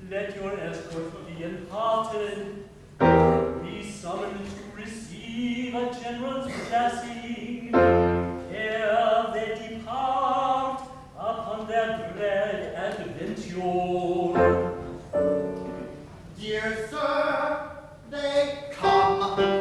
let your escort be imparted. Be summoned to receive a general's blessing ere they depart upon their dread adventure. Dear sir, they come.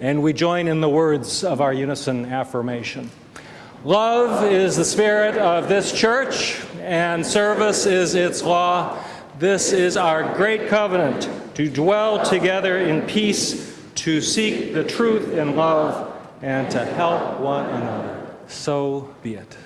and we join in the words of our unison affirmation. Love is the spirit of this church, and service is its law. This is our great covenant, to dwell together in peace, to seek the truth in love, and to help one another. So be it.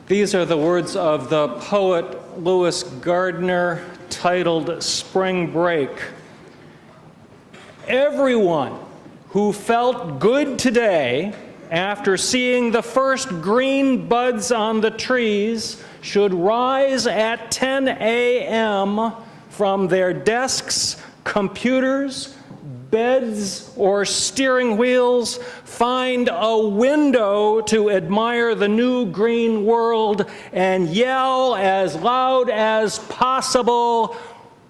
These are the words of the poet Lewis Gardner, titled Spring Break. Everyone who felt good today after seeing the first green buds on the trees should rise at 10 a.m. from their desks, computers, beds, or steering wheels, find a window to admire the new green world, and yell as loud as possible,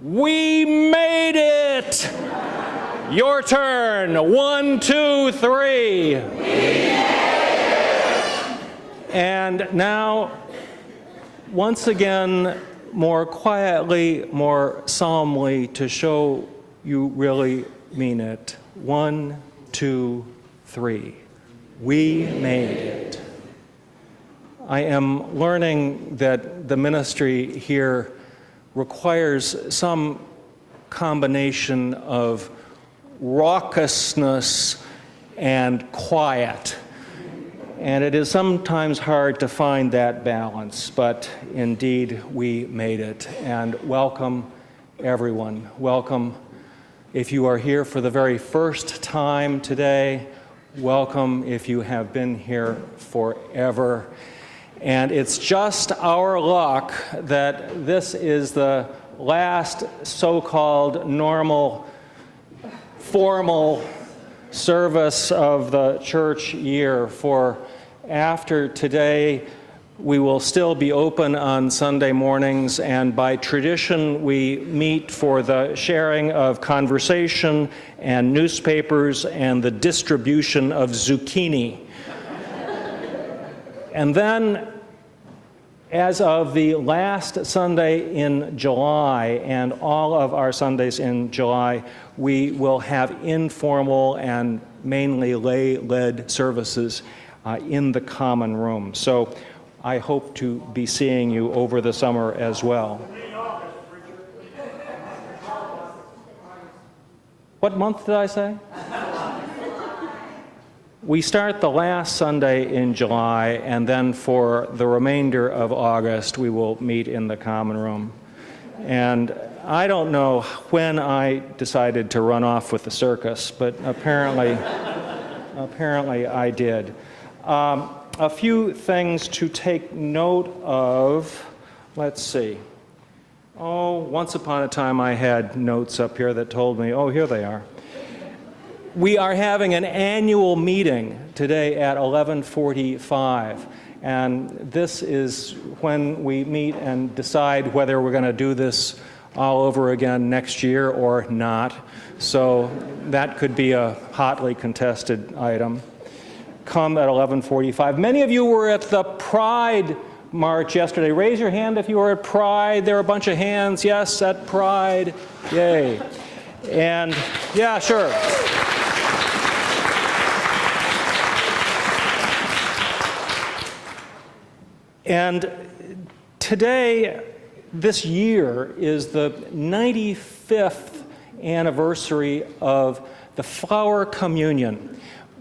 "We made it!" Your turn. 1, 2, 3. We made it! And now, once again, more quietly, more solemnly, to show you really mean it. 1, 2, 3. We made it. I am learning that the ministry here requires some combination of raucousness and quiet. And it is sometimes hard to find that balance, but indeed we made it. And welcome, everyone. Welcome. If you are here for the very first time today, welcome if you have been here forever. And it's just our luck that this is the last so-called normal, formal service of the church year. For after today, we will still be open on Sunday mornings, and by tradition, we meet for the sharing of conversation and newspapers and the distribution of zucchini. And then, as of the last Sunday in July, and all of our Sundays in July, we will have informal and mainly lay-led services in the common room. So I hope to be seeing you over the summer as well. What month did I say? We start the last Sunday in July, and then for the remainder of August, we will meet in the common room. And I don't know when I decided to run off with the circus, but apparently I did. A few things to take note of. Let's see. Oh, once upon a time I had notes up here that told me, oh, here they are. We are having an annual meeting today at 11:45, and this is when we meet and decide whether we're going to do this all over again next year or not. So that could be a hotly contested item. Come at 11:45. Many of you were at the Pride March yesterday. Raise your hand if you were at Pride. There are a bunch of hands. Yes, at Pride. Yay. And yeah, sure. And today, this year, is the 95th anniversary of the Flower Communion.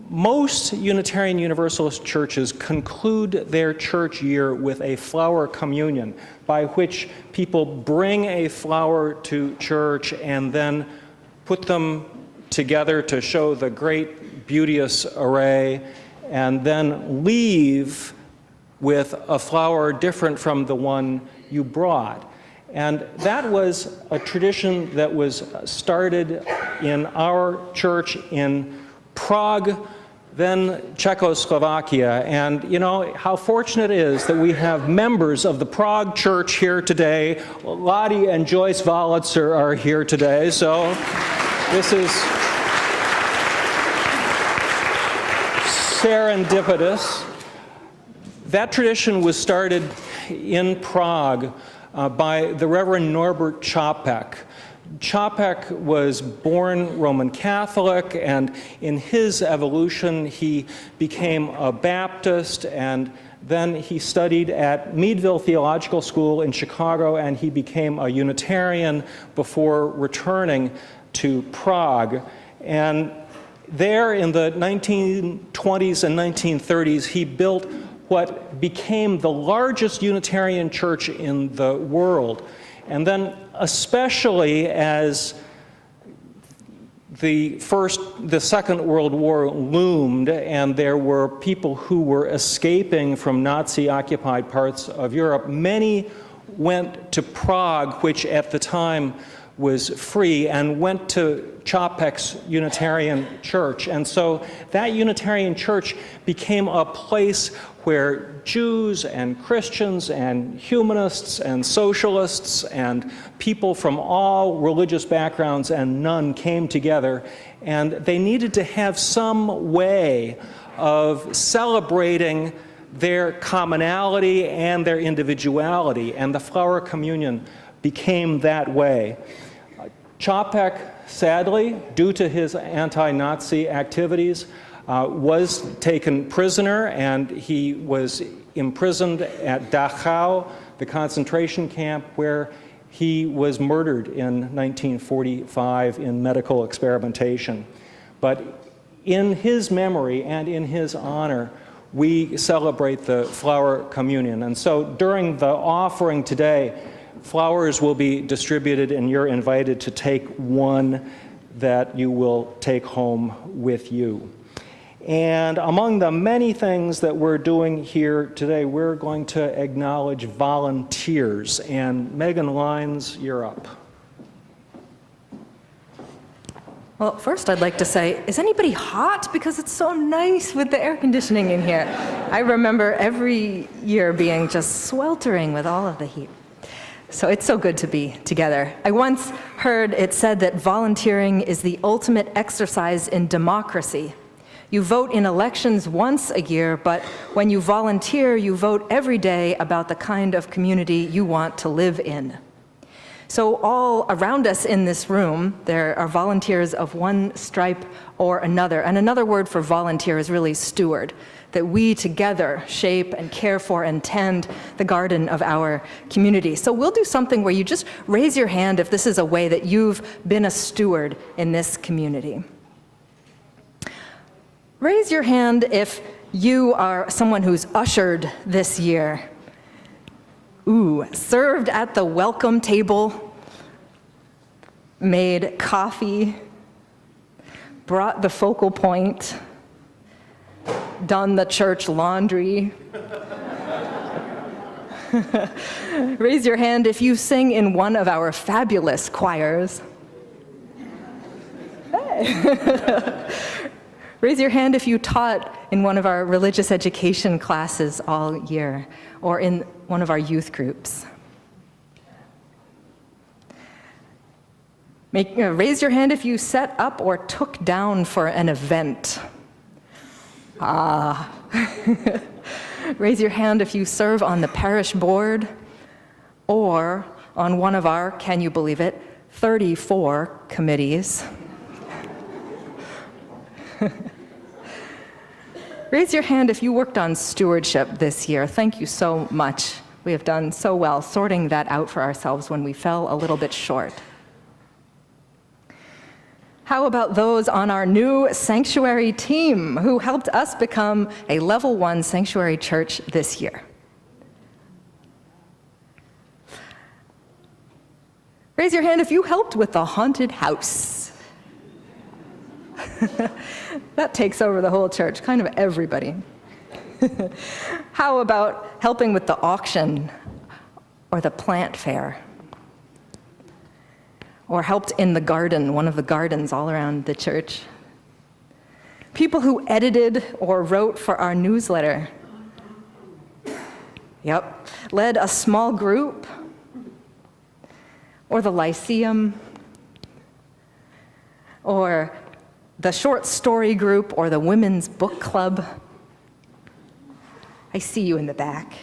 Most Unitarian Universalist churches conclude their church year with a flower communion, by which people bring a flower to church and then put them together to show the great, beauteous array, and then leave with a flower different from the one you brought. And that was a tradition that was started in our church in Prague, then Czechoslovakia. And you know how fortunate it is that we have members of the Prague church here today. Lottie and Joyce Walitzer are here today, so this is serendipitous. That tradition was started in Prague by the Reverend Norbert Čapek. Čapek was born Roman Catholic, and in his evolution he became a Baptist, and then he studied at Meadville Theological School in Chicago, and he became a Unitarian before returning to Prague. And there in the 1920s and 1930s, he built what became the largest Unitarian church in the world. And then especially as the Second World War loomed and there were people who were escaping from Nazi-occupied parts of Europe, many went to Prague, which at the time was free, and went to Čapek's Unitarian Church. And so that Unitarian Church became a place where Jews and Christians and humanists and socialists and people from all religious backgrounds and none came together, and they needed to have some way of celebrating their commonality and their individuality, and the Flower Communion became that way. Čapek, sadly, due to his anti-Nazi activities, was taken prisoner, and he was imprisoned at Dachau, the concentration camp, where he was murdered in 1945 in medical experimentation. But in his memory and in his honor, we celebrate the Flower Communion. And so during the offering today, flowers will be distributed, and you're invited to take one that you will take home with you. And among the many things that we're doing here today, we're going to acknowledge volunteers. And Megan Lyons, you're up. Well, first I'd like to say, is anybody hot? Because it's so nice with the air conditioning in here. I remember every year being just sweltering with all of the heat. So it's so good to be together. I once heard it said that volunteering is the ultimate exercise in democracy. You vote in elections once a year, but when you volunteer, you vote every day about the kind of community you want to live in. So all around us in this room, there are volunteers of one stripe or another. And another word for volunteer is really steward, that we together shape and care for and tend the garden of our community. So we'll do something where you just raise your hand if this is a way that you've been a steward in this community. Raise your hand if you are someone who's ushered this year. Ooh, served at the welcome table, made coffee, brought the focal point, done the church laundry. Raise your hand if you sing in one of our fabulous choirs. Hey. Raise your hand if you taught in one of our religious education classes all year, or in one of our youth groups. Raise your hand if you set up or took down for an event. Raise your hand if you serve on the parish board, or on one of our, can you believe it, 34 committees. Raise your hand if you worked on stewardship this year. Thank you so much. We have done so well sorting that out for ourselves when we fell a little bit short. How about those on our new sanctuary team who helped us become a level 1 sanctuary church this year? Raise your hand if you helped with the haunted house. That takes over the whole church, kind of everybody. How about helping with the auction or the plant fair? or helped in the garden, one of the gardens all around the church. People who edited or wrote for our newsletter. Yep, led a small group, or the Lyceum, or the short story group, or the women's book club. I see you in the back.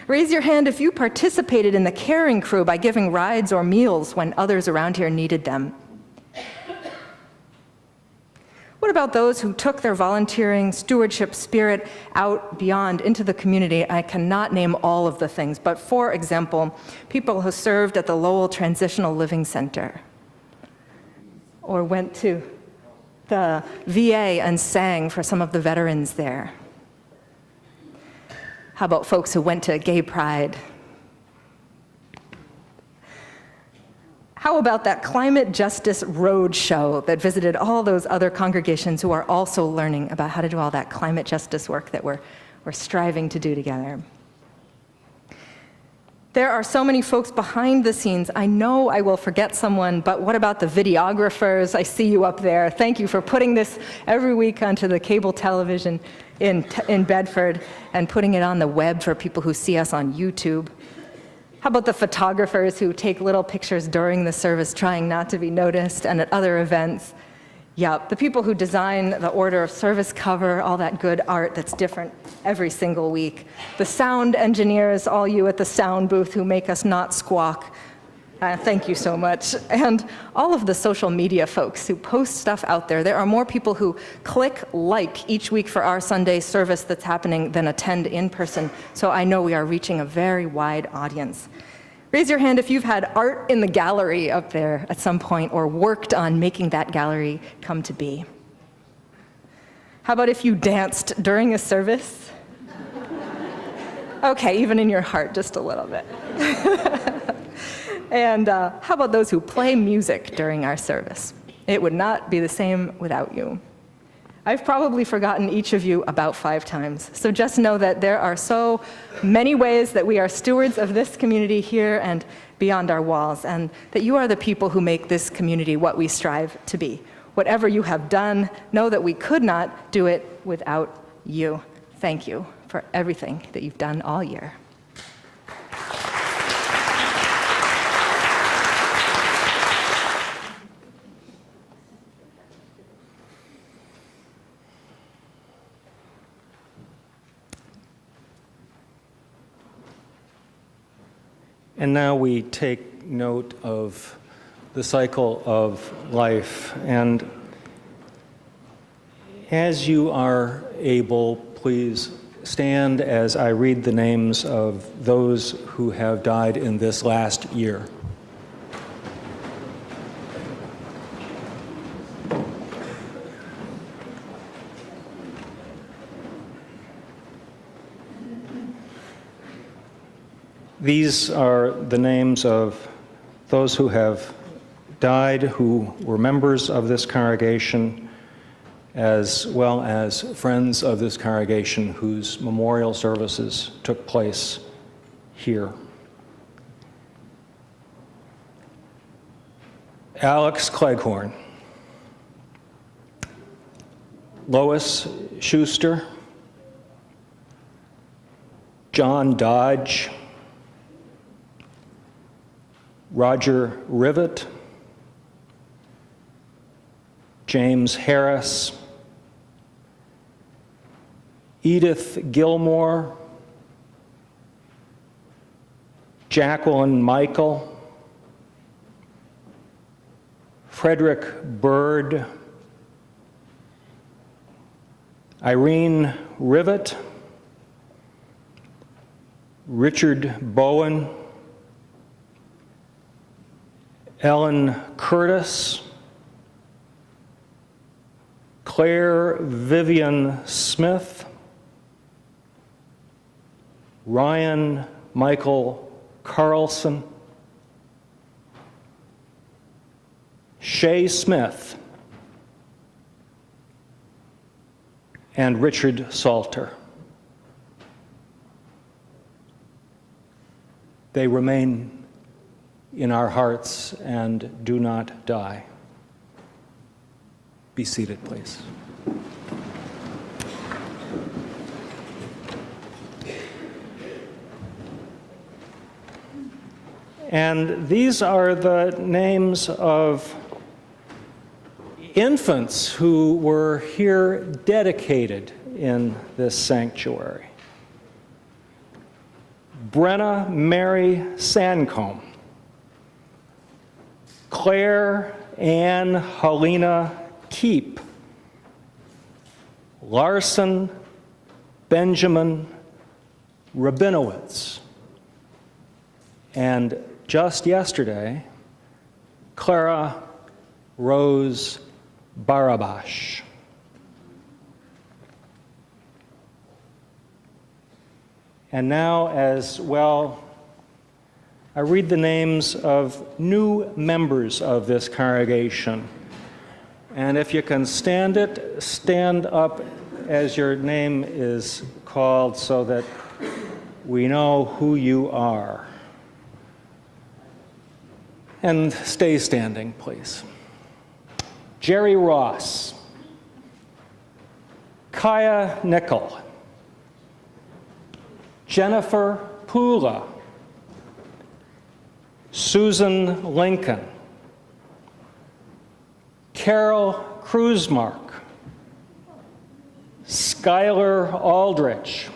Raise your hand if you participated in the caring crew by giving rides or meals when others around here needed them. What about those who took their volunteering stewardship spirit out beyond into the community? I cannot name all of the things, but for example, people who served at the Lowell Transitional Living Center, or went to the VA and sang for some of the veterans there. How about folks who went to Gay Pride? How about that climate justice road show that visited all those other congregations who are also learning about how to do all that climate justice work that we're striving to do together? There are so many folks behind the scenes. I know I will forget someone, but what about the videographers? I see you up there. Thank you for putting this every week onto the cable television in Bedford and putting it on the web for people who see us on YouTube. How about the photographers who take little pictures during the service, trying not to be noticed, and at other events? Yep, the people who design the order of service cover, all that good art that's different every single week. The sound engineers, all you at the sound booth who make us not squawk. Thank you so much. And all of the social media folks who post stuff out there. There are more people who click like each week for our Sunday service that's happening than attend in person. So I know we are reaching a very wide audience. Raise your hand if you've had art in the gallery up there at some point or worked on making that gallery come to be. How about if you danced during a service? Okay, even in your heart, just a little bit. And how about those who play music during our service? It would not be the same without you. I've probably forgotten each of you about 5 times, so just know that there are so many ways that we are stewards of this community here and beyond our walls, and that you are the people who make this community what we strive to be. Whatever you have done, know that we could not do it without you. Thank you for everything that you've done all year. And now we take note of the cycle of life. And as you are able, please stand as I read the names of those who have died in this last year. These are the names of those who have died, who were members of this congregation, as well as friends of this congregation whose memorial services took place here. Alex Cleghorn, Lois Schuster, John Dodge, Roger Rivet, James Harris, Edith Gilmore, Jacqueline Michael, Frederick Bird, Irene Rivet, Richard Bowen, Ellen Curtis, Claire Vivian Smith, Ryan Michael Carlson, Shay Smith, and Richard Salter. They remain in our hearts and do not die. Be seated, please. And these are the names of infants who were here dedicated in this sanctuary. Brenna Mary Sancombe, Claire Ann Helena Keep, Larson Benjamin Rabinowitz, and just yesterday, Clara Rose Barabash. And now, as well, I read the names of new members of this congregation. And if you can stand up as your name is called so that we know who you are. And stay standing, please. Jerry Ross, Kaya Nickel, Jennifer Pula, Susan Lincoln, Carol Kruzmark, Skylar Aldrich,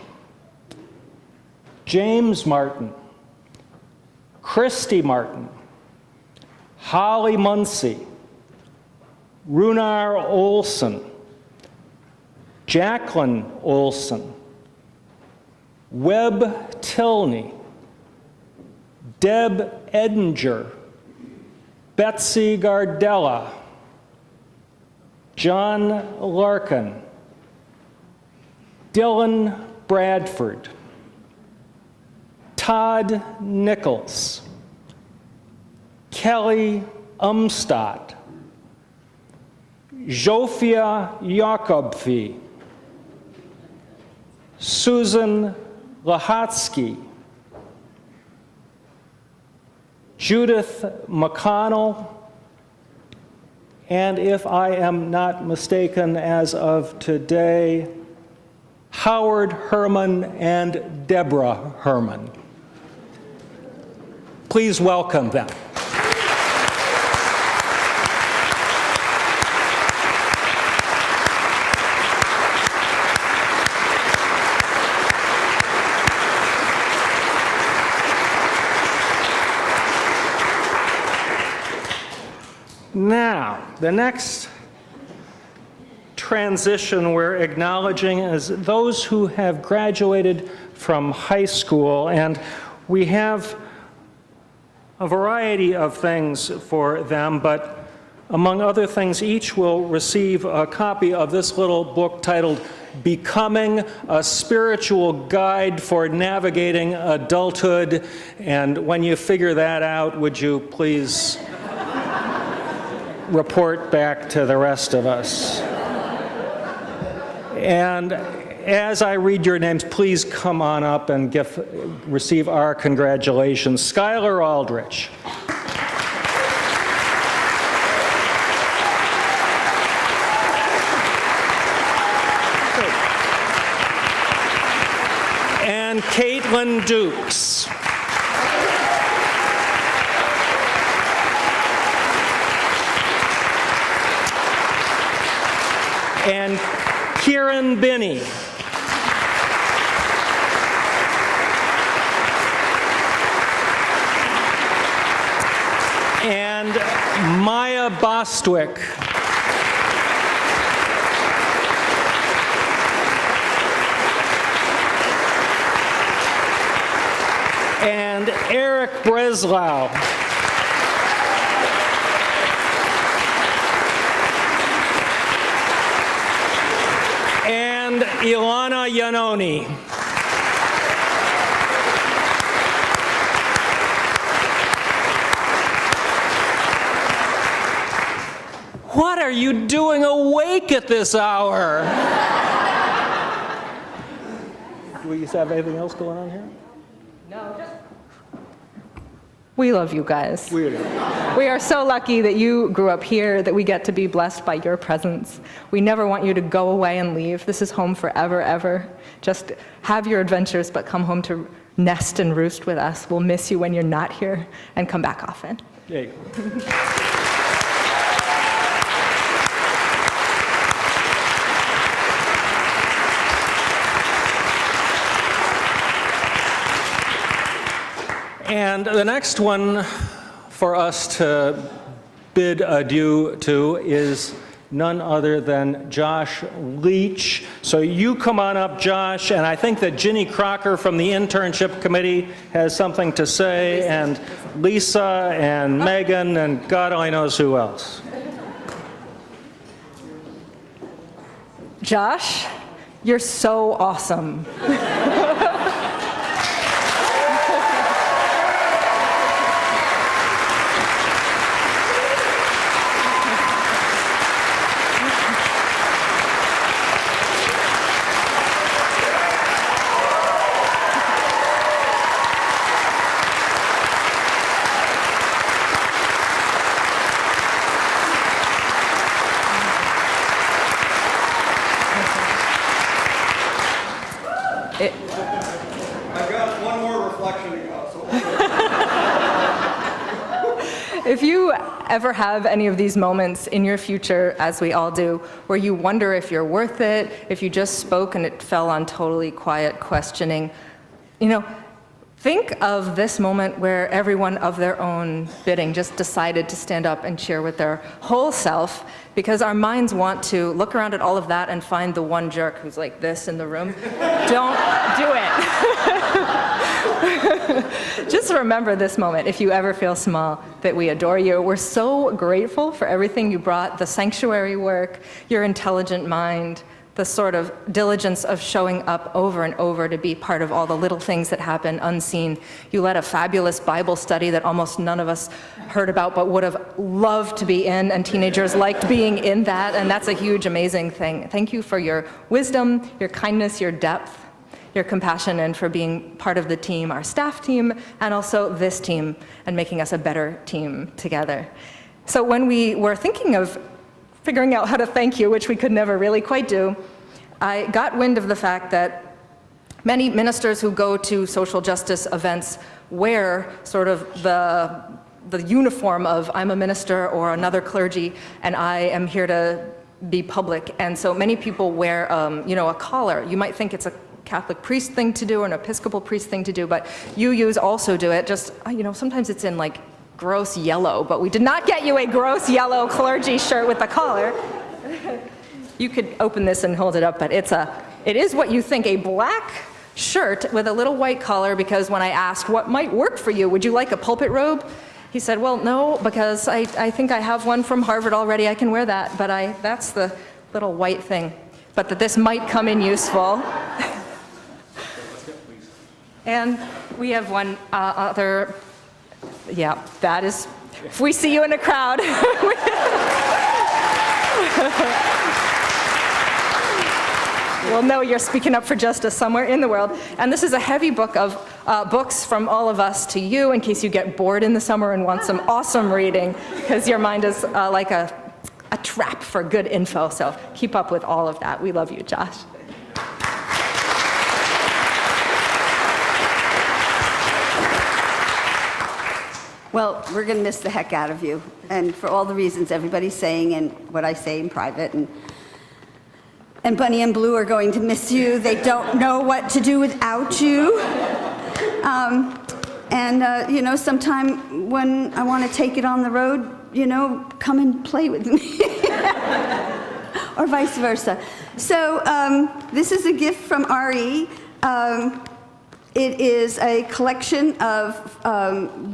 James Martin, Christy Martin, Holly Muncie, Runar Olson, Jacqueline Olson, Webb Tilney, Deb Edinger, Betsy Gardella, John Larkin, Dylan Bradford, Todd Nichols, Kelly Umstadt, Zofia Jakobvi, Susan Lahatsky, Judith McConnell, and if I am not mistaken, as of today, Howard Herman and Deborah Herman. Please welcome them. Now, the next transition we're acknowledging is those who have graduated from high school, and we have a variety of things for them, but among other things, each will receive a copy of this little book titled Becoming a Spiritual Guide for Navigating Adulthood. And when you figure that out, would you please report back to the rest of us? And as I read your names, please come on up and receive our congratulations. Skylar Aldrich. And Caitlin Dukes. And Kieran Binney. And Maya Bostwick. And Eric Breslau. And Ilana Yanoni. What are you doing awake at this hour? Do we have anything else going on here? No, just We love you guys. We do. We are so lucky that you grew up here, that we get to be blessed by your presence. We never want you to go away and leave. This is home forever, ever. Just have your adventures, but come home to nest and roost with us. We'll miss you when you're not here, and come back often. There you go. And the next one for us to bid adieu to is none other than Josh Leach. So you come on up, Josh, and I think that Ginny Crocker from the internship committee has something to say, and Lisa and Megan, and God only knows who else. Josh, you're so awesome. I've got one more reflection to go. So. If you ever have any of these moments in your future, as we all do, where you wonder if you're worth it, if you just spoke and it fell on totally quiet questioning, think of this moment where everyone of their own bidding just decided to stand up and cheer with their whole self, because our minds want to look around at all of that and find the one jerk who's like this in the room. Don't do it. Just remember this moment, if you ever feel small, that we adore you. We're so grateful for everything you brought, the sanctuary work, your intelligent mind, the sort of diligence of showing up over and over to be part of all the little things that happen unseen. You led a fabulous Bible study that almost none of us heard about but would have loved to be in, and teenagers liked being in that, and that's a huge, amazing thing. Thank you for your wisdom, your kindness, your depth, your compassion, and for being part of the team, our staff team, and also this team, and making us a better team together. So when we were thinking of figuring out how to thank you, which we could never really quite do, I got wind of the fact that many ministers who go to social justice events wear sort of the uniform of I'm a minister or another clergy, and I am here to be public. And so many people wear a collar. You might think it's a Catholic priest thing to do or an Episcopal priest thing to do, but you also do it. Just, sometimes it's in like gross yellow, but we did not get you a gross yellow clergy shirt with a collar. You could open this and hold it up, but it is what you think, a black shirt with a little white collar, because when I asked what might work for you, would you like a pulpit robe? He said, well, no, because I think I have one from Harvard already, I can wear that, but that's the little white thing. But that this might come in useful. And we have one other. Yeah, that is, if we see you in a crowd. We'll know you're speaking up for justice somewhere in the world. And this is a heavy book of books from all of us to you, in case you get bored in the summer and want some awesome reading, because your mind is like a trap for good info. So keep up with all of that. We love you, Josh. Well, we're going to miss the heck out of you, and for all the reasons everybody's saying and what I say in private. And Bunny and Blue are going to miss you. They don't know what to do without you. Sometime when I want to take it on the road, come and play with me. Or vice versa. So this is a gift from RE. It is a collection of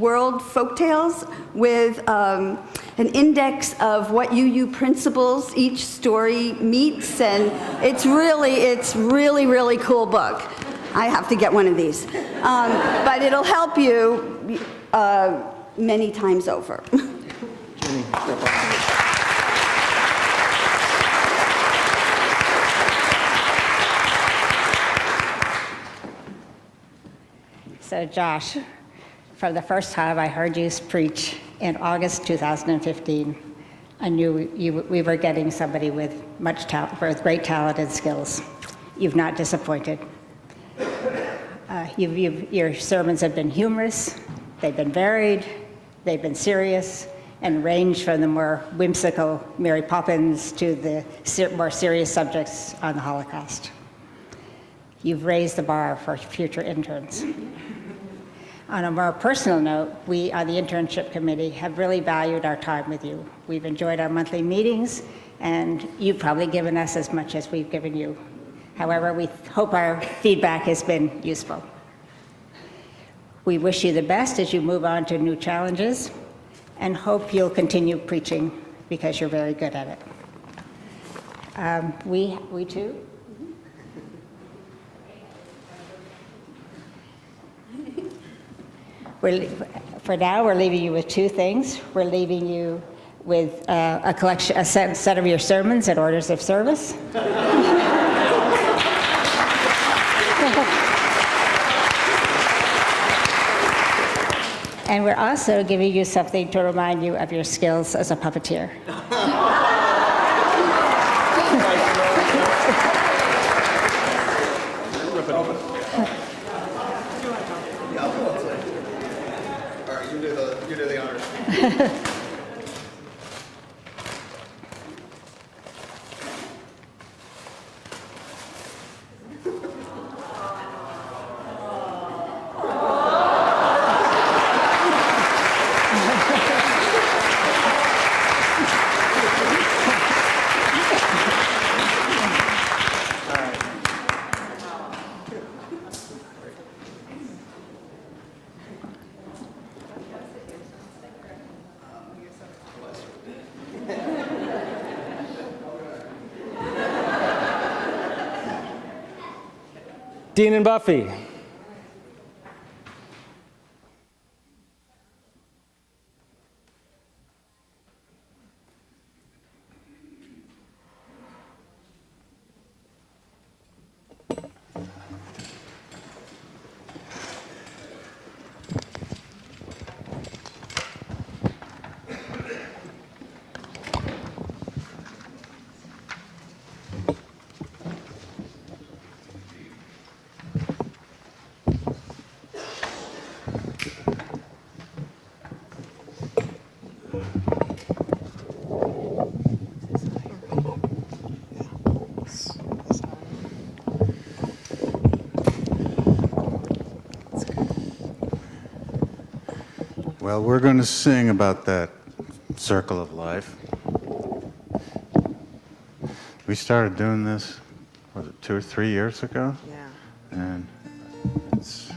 world folktales with an index of what UU principles each story meets, and it's really, really cool book. I have to get one of these. But it'll help you many times over. So Josh, from the first time I heard you preach in August 2015, I knew we were getting somebody with much talent, with great talent and skills. You've not disappointed. Your sermons have been humorous, they've been varied, they've been serious, and ranged from the more whimsical Mary Poppins to the more serious subjects on the Holocaust. You've raised the bar for future interns. On a more personal note, we on the internship committee have really valued our time with you. We've enjoyed our monthly meetings, and you've probably given us as much as we've given you. However, we hope our feedback has been useful. We wish you the best as you move on to new challenges, and hope you'll continue preaching because you're very good at it. We too. For now, we're leaving you with two things. We're leaving you with a set of your sermons and orders of service. And we're also giving you something to remind you of your skills as a puppeteer. All right, you do the honors. Dean and Buffy. Well, we're going to sing about that circle of life. We started doing this, was it 2 or 3 years ago? Yeah. And it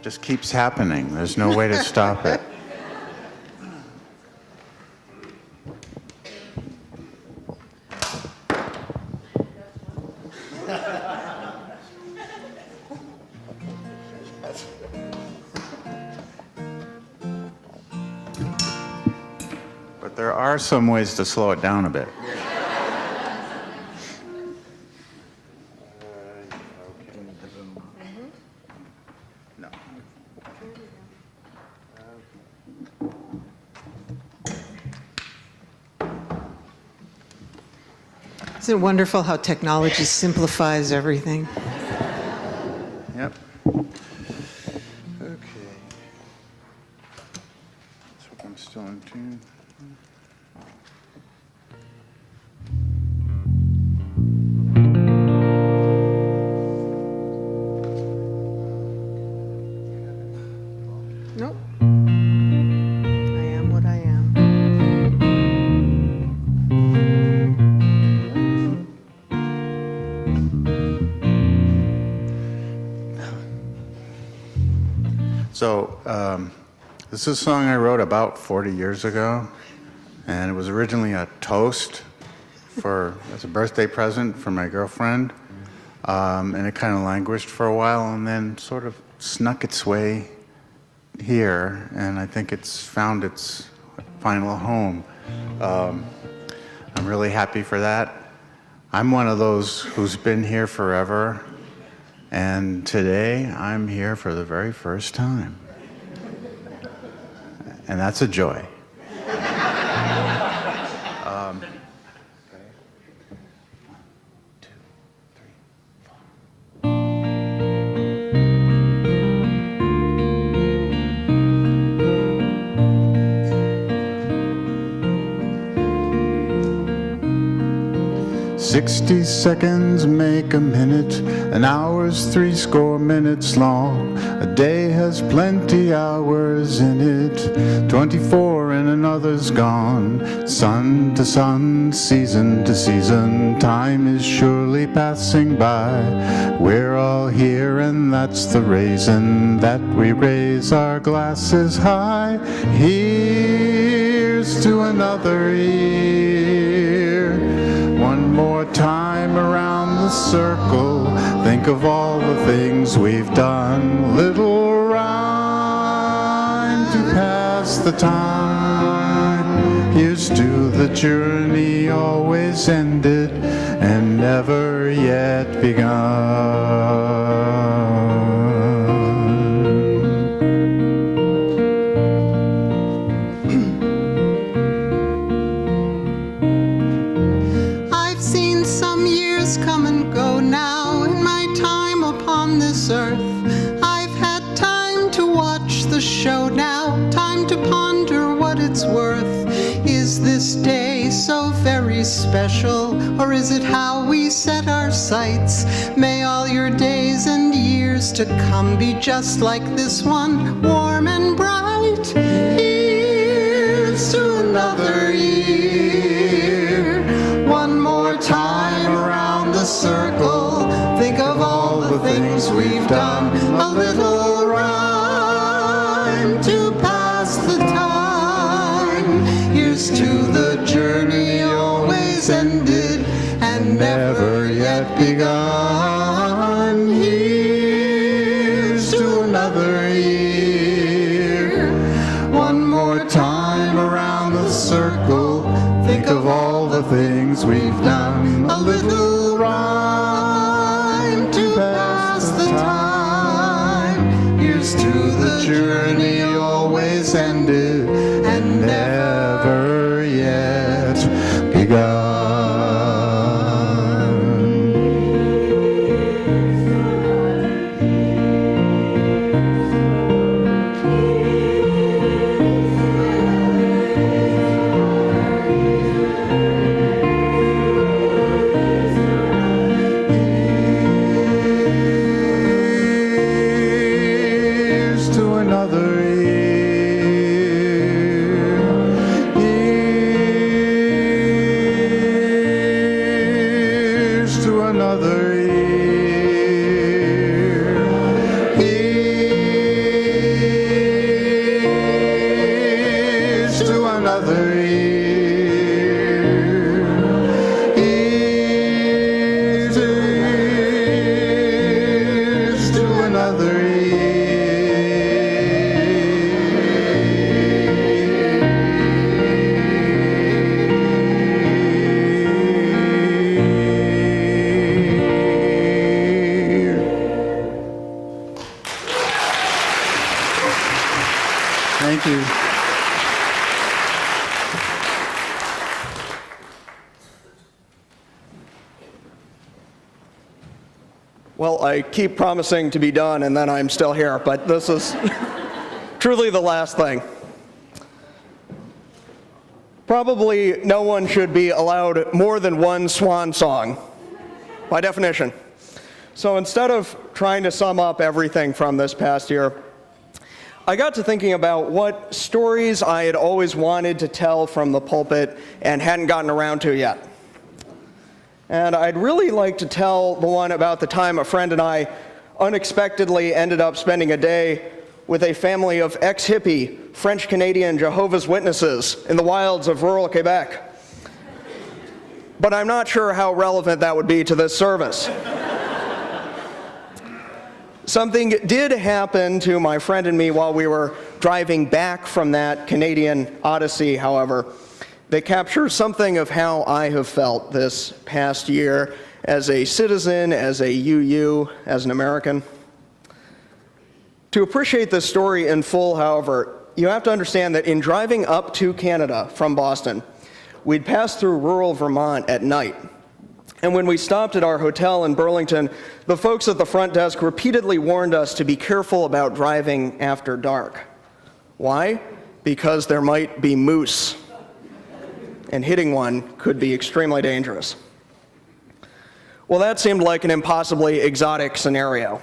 just keeps happening. There's no way to stop it. But there are some ways to slow it down a bit. No. Isn't it wonderful how technology simplifies everything? Yep. Okay. Let's hope I'm still in tune. Nope. I am what I am. So, this is a song I wrote about 40 years ago, and it was originally a toast as a birthday present for my girlfriend, and it kind of languished for a while and then sort of snuck its way here, and I think it's found its final home. I'm really happy for that. I'm one of those who's been here forever, and today I'm here for the very first time. and that's a joy. 60 seconds make a minute, an hour's 60 minutes long. A day has plenty hours in it, 24 and another's gone. Sun to sun, season to season, time is surely passing by. We're all here and that's the reason that we raise our glasses high. Here's to another year. One more time around the circle, think of all the things we've done. Little rhyme to pass the time. Here's to the journey always ended and never yet begun. Come and go now in my time upon this earth. I've had time to watch the show now, time to ponder what it's worth. Is this day so very special, or is it how we set our sights? May all your days and years to come be just like this one, warm and bright. Here's to another year. One more time around the circle, think of all the things we've done. A little rhyme to pass the time. Here's to the journey always ended and never yet begun. Here's to another year. One more time around the circle, think of all the things we've done. A little rhyme to pass the time. Here's to the journey always ended and never yet begun. Thank you. Well, I keep promising to be done, and then I'm still here, but this is truly the last thing. Probably no one should be allowed more than one swan song, by definition. So instead of trying to sum up everything from this past year, I got to thinking about what stories I had always wanted to tell from the pulpit and hadn't gotten around to yet. And I'd really like to tell the one about the time a friend and I unexpectedly ended up spending a day with a family of ex-hippie French-Canadian Jehovah's Witnesses in the wilds of rural Quebec. But I'm not sure how relevant that would be to this service. Something did happen to my friend and me while we were driving back from that Canadian odyssey, however, that captures something of how I have felt this past year as a citizen, as a UU, as an American. To appreciate this story in full, however, you have to understand that in driving up to Canada from Boston, we'd pass through rural Vermont at night. And when we stopped at our hotel in Burlington, the folks at the front desk repeatedly warned us to be careful about driving after dark. Why? Because there might be moose, and hitting one could be extremely dangerous. Well, that seemed like an impossibly exotic scenario.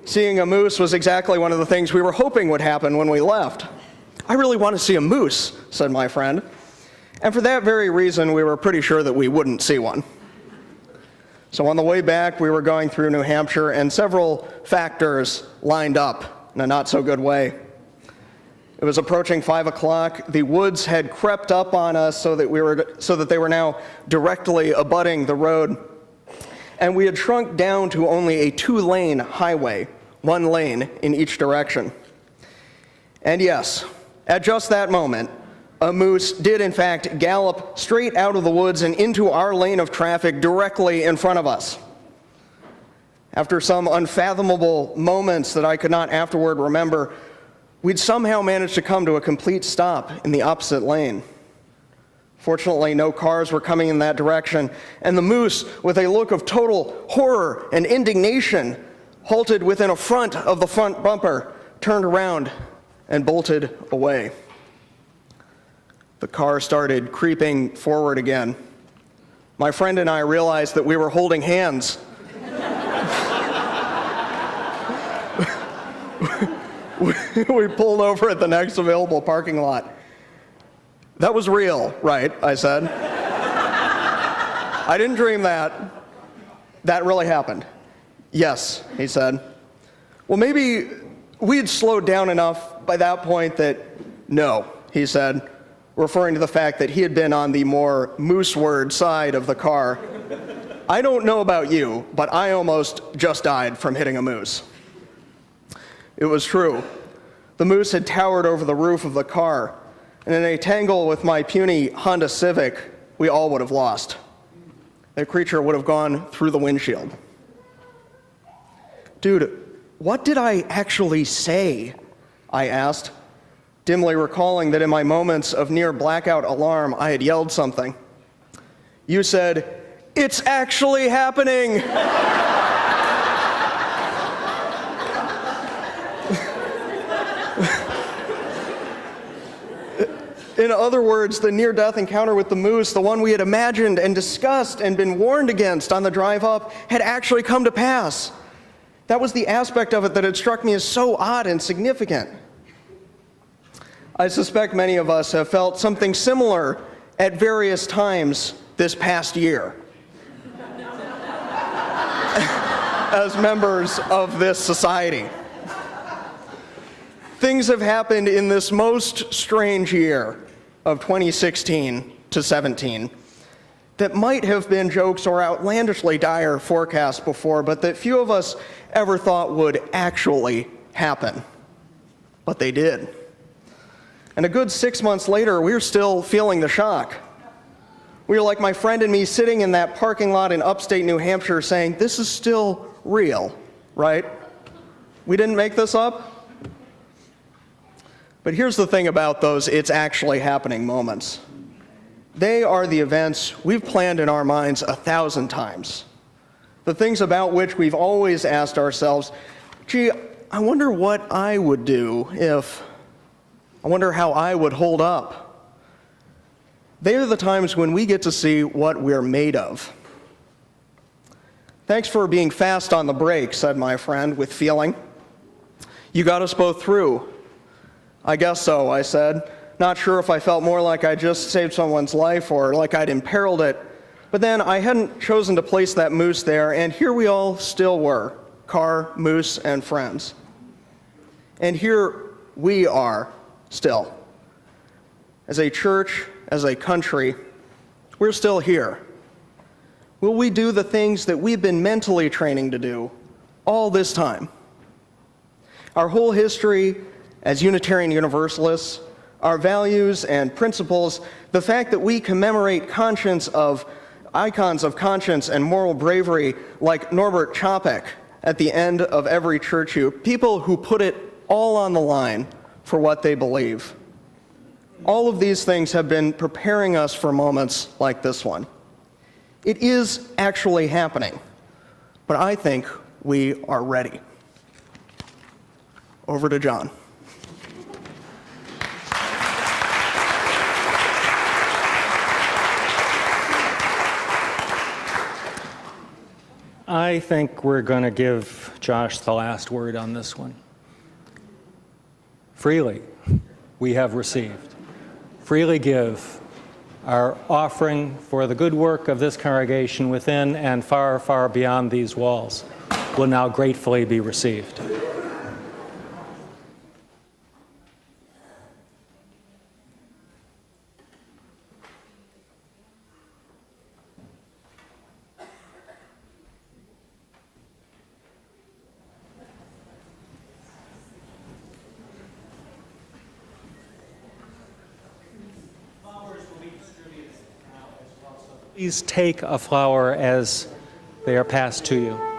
Seeing a moose was exactly one of the things we were hoping would happen when we left. "I really want to see a moose," said my friend. And for that very reason, we were pretty sure that we wouldn't see one. So on the way back, we were going through New Hampshire, and several factors lined up in a not-so-good way. It was approaching 5 o'clock. The woods had crept up on us so that they were now directly abutting the road. And we had shrunk down to only a 2-lane highway, 1 lane in each direction. And yes, at just that moment, a moose did in fact gallop straight out of the woods and into our lane of traffic directly in front of us. After some unfathomable moments that I could not afterward remember, we'd somehow managed to come to a complete stop in the opposite lane. Fortunately, no cars were coming in that direction, and the moose, with a look of total horror and indignation, halted within a front of the front bumper, turned around, and bolted away. The car started creeping forward again. My friend and I realized that we were holding hands. We pulled over at the next available parking lot. "That was real, right?" I said. "I didn't dream that. That really happened." "Yes," he said. "Well, maybe we had slowed down enough by that point that..." "No," he said, referring to the fact that he had been on the more moose-word side of the car. "I don't know about you, but I almost just died from hitting a moose." It was true. The moose had towered over the roof of the car, and in a tangle with my puny Honda Civic, we all would have lost. The creature would have gone through the windshield. "Dude, what did I actually say?" I asked, dimly recalling that in my moments of near blackout alarm, I had yelled something. "You said, 'It's actually happening!'" In other words, the near-death encounter with the moose, the one we had imagined and discussed and been warned against on the drive up, had actually come to pass. That was the aspect of it that had struck me as so odd and significant. I suspect many of us have felt something similar at various times this past year as members of this society. Things have happened in this most strange year of 2016 to 17 that might have been jokes or outlandishly dire forecasts before, but that few of us ever thought would actually happen. But they did. And a good 6 months later, we're still feeling the shock. We were like my friend and me sitting in that parking lot in upstate New Hampshire saying, "This is still real, right? We didn't make this up?" But here's the thing about those "it's actually happening" moments. They are the events we've planned in our minds 1,000 times. The things about which we've always asked ourselves, "Gee, I wonder what I would do if... I wonder how I would hold up." They are the times when we get to see what we're made of. "Thanks for being fast on the brake," said my friend with feeling. "You got us both through." "I guess so," I said, not sure if I felt more like I just saved someone's life or like I'd imperiled it. But then I hadn't chosen to place that moose there, and here we all still were, car, moose, and friends. And here we are still. As a church, as a country, we're still here. Will we do the things that we've been mentally training to do all this time? Our whole history as Unitarian Universalists, our values and principles, the fact that we commemorate icons of conscience and moral bravery like Norbert Chopek at the end of every church youth, people who put it all on the line for what they believe. All of these things have been preparing us for moments like this one. It is actually happening, but I think we are ready. Over to John. I think we're going to give Josh the last word on this one. Freely we have received. Freely give. Our offering for the good work of this congregation within and far, far beyond these walls will now gratefully be received. Please take a flower as they are passed to you.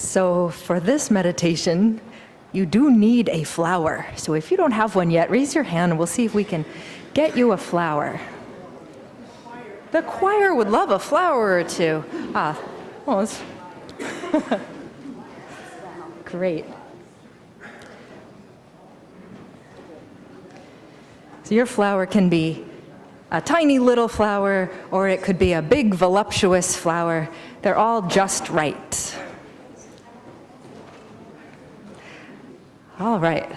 So for this meditation, you do need a flower. So if you don't have one yet, raise your hand and we'll see if we can get you a flower. The choir would love a flower or two. Well, it's great. So your flower can be a tiny little flower, or it could be a big, voluptuous flower. They're all just right. All right.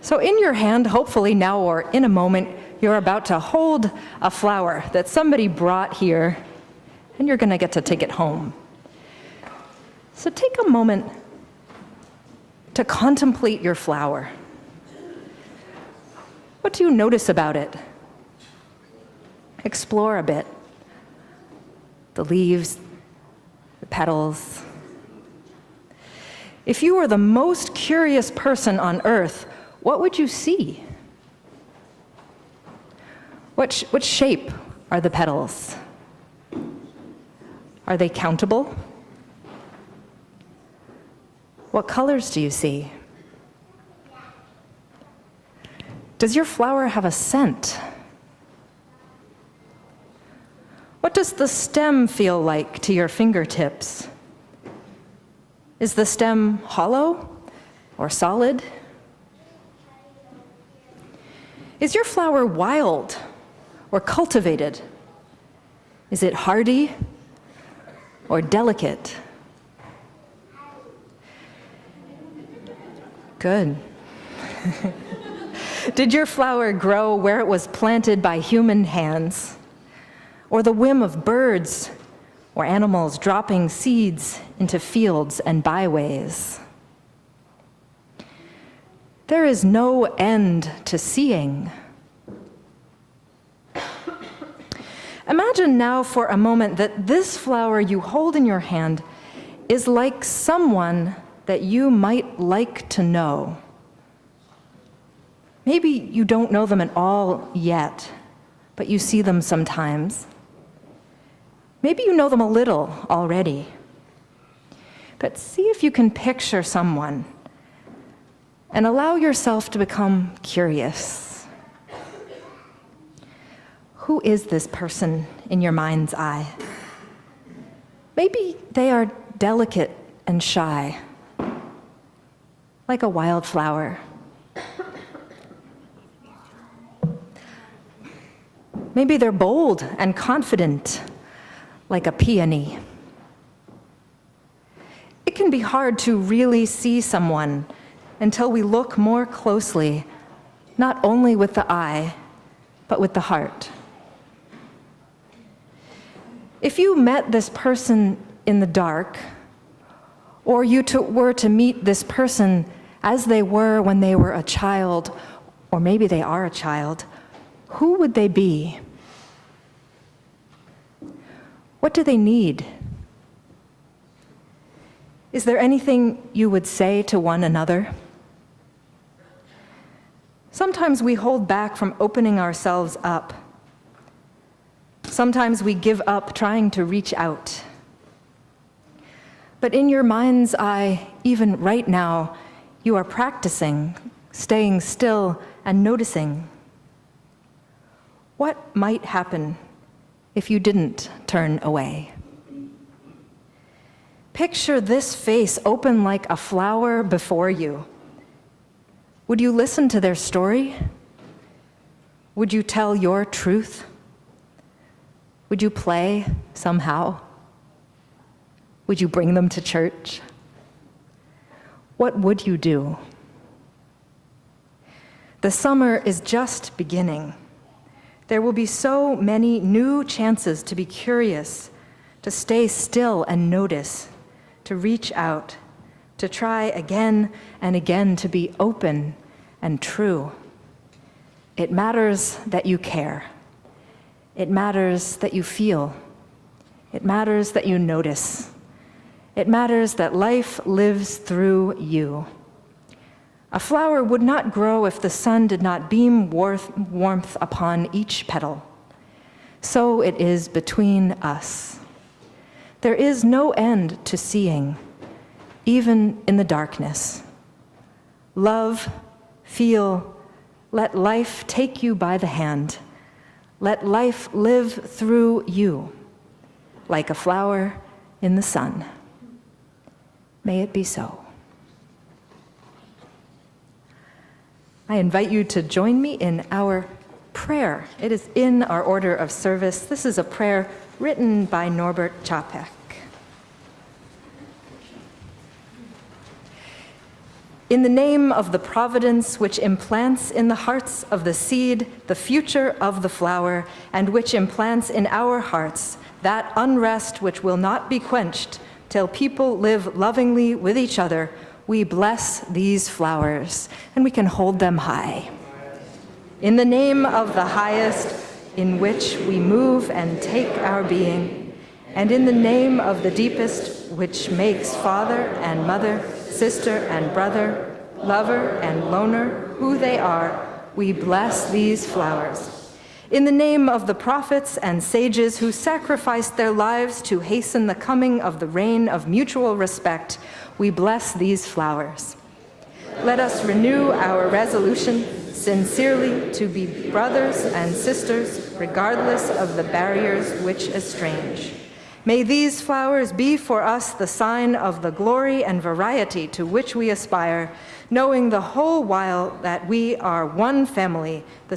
So in your hand, hopefully now or in a moment, you're about to hold a flower that somebody brought here, and you're going to get to take it home. So take a moment to contemplate your flower. What do you notice about it? Explore a bit. The leaves, the petals. If you were the most curious person on earth, what would you see? What shape are the petals? Are they countable? What colors do you see? Does your flower have a scent? What does the stem feel like to your fingertips? Is the stem hollow or solid? Is your flower wild or cultivated? Is it hardy or delicate? Good. Did your flower grow where it was planted by human hands, or the whim of birds or animals dropping seeds into fields and byways? There is no end to seeing. Imagine now for a moment that this flower you hold in your hand is like someone that you might like to know. Maybe you don't know them at all yet, but you see them sometimes. Maybe you know them a little already. But see if you can picture someone and allow yourself to become curious. Who is this person in your mind's eye? Maybe they are delicate and shy, like a wildflower. Maybe they're bold and confident, like a peony. It can be hard to really see someone until we look more closely, not only with the eye, but with the heart. If you met this person in the dark, or you were to meet this person as they were when they were a child, or maybe they are a child, who would they be? What do they need? Is there anything you would say to one another? Sometimes we hold back from opening ourselves up. Sometimes we give up trying to reach out. But in your mind's eye, even right now, you are practicing staying still and noticing. What might happen if you didn't turn away? Picture this face open like a flower before you. Would you listen to their story? Would you tell your truth? Would you play somehow? Would you bring them to church? What would you do? The summer is just beginning. There will be so many new chances to be curious, to stay still and notice, to reach out, to try again and again to be open and true. It matters that you care. It matters that you feel. It matters that you notice. It matters that life lives through you. A flower would not grow if the sun did not beam warmth upon each petal. So it is between us. There is no end to seeing, even in the darkness. Love, feel, let life take you by the hand. Let life live through you, like a flower in the sun. May it be so. I invite you to join me in our prayer. It is in our order of service. This is a prayer written by Norbert Čapek. In the name of the providence which implants in the hearts of the seed the future of the flower, and which implants in our hearts that unrest which will not be quenched till people live lovingly with each other, we bless these flowers, and we can hold them high. In the name of the highest, in which we move and take our being, and in the name of the deepest, which makes father and mother, sister and brother, lover and loner, who they are, we bless these flowers. In the name of the prophets and sages who sacrificed their lives to hasten the coming of the reign of mutual respect, we bless these flowers. Let us renew our resolution sincerely to be brothers and sisters, regardless of the barriers which estrange. May these flowers be for us the sign of the glory and variety to which we aspire, knowing the whole while that we are one family, the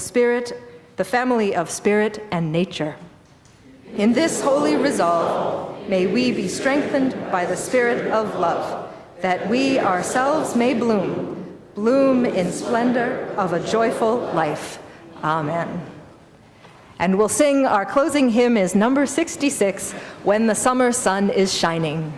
family of spirit and nature. In this holy resolve, may we be strengthened by the spirit of love, that we ourselves may bloom in splendor of a joyful life. Amen. And we'll sing our closing hymn is number 66, When the Summer Sun is Shining.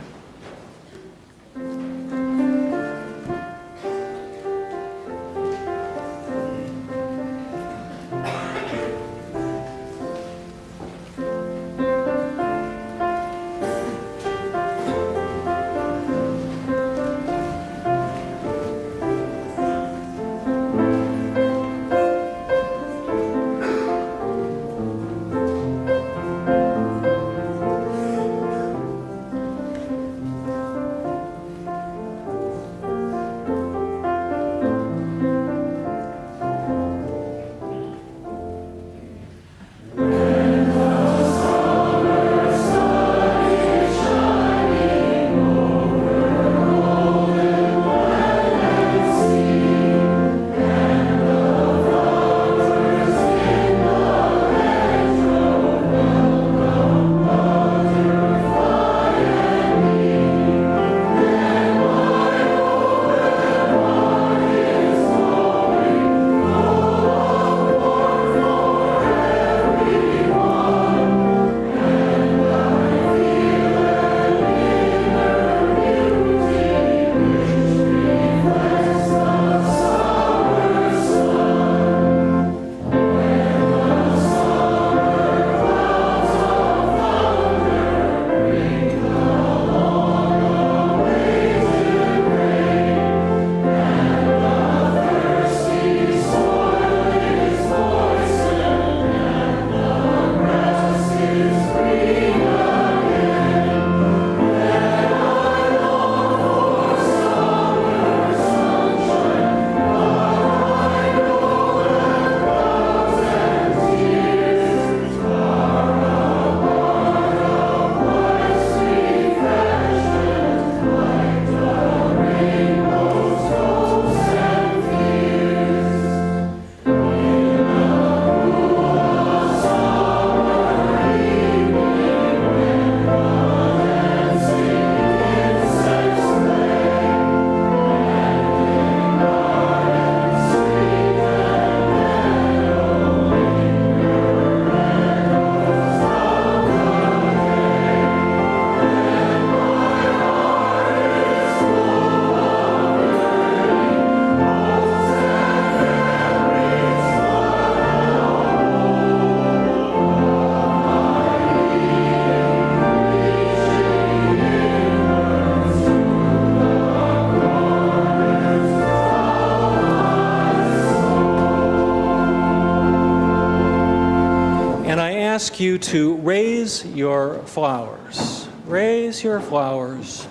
Ask you to raise your flowers. raise your flowers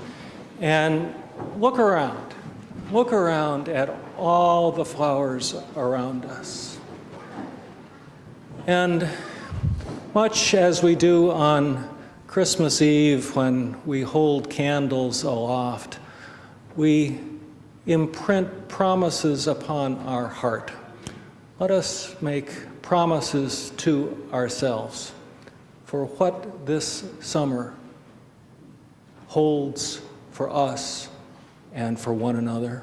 and look around. Look around at all the flowers around us. And much as we do on Christmas Eve when we hold candles aloft, we imprint promises upon our heart. Let us make promises to ourselves for what this summer holds for us and for one another.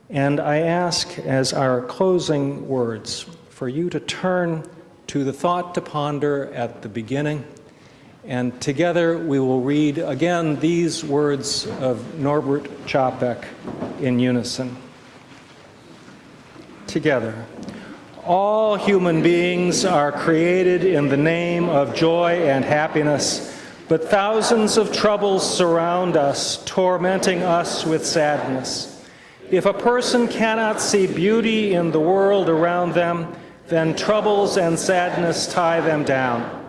And I ask, as our closing words, for you to turn to the thought to ponder at the beginning, and together we will read again these words of Norbert Čapek in unison. Together. All human beings are created in the name of joy and happiness, but thousands of troubles surround us, tormenting us with sadness. If a person cannot see beauty in the world around them, then troubles and sadness tie them down.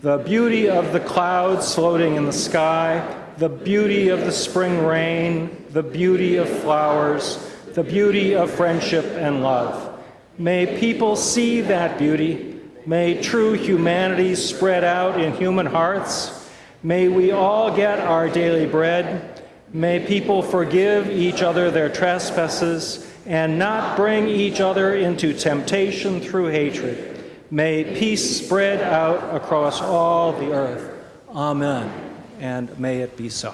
The beauty of the clouds floating in the sky, the beauty of the spring rain, the beauty of flowers, the beauty of friendship and love. May people see that beauty. May true humanity spread out in human hearts. May we all get our daily bread. May people forgive each other their trespasses and not bring each other into temptation through hatred. May peace spread out across all the earth. Amen. And may it be so.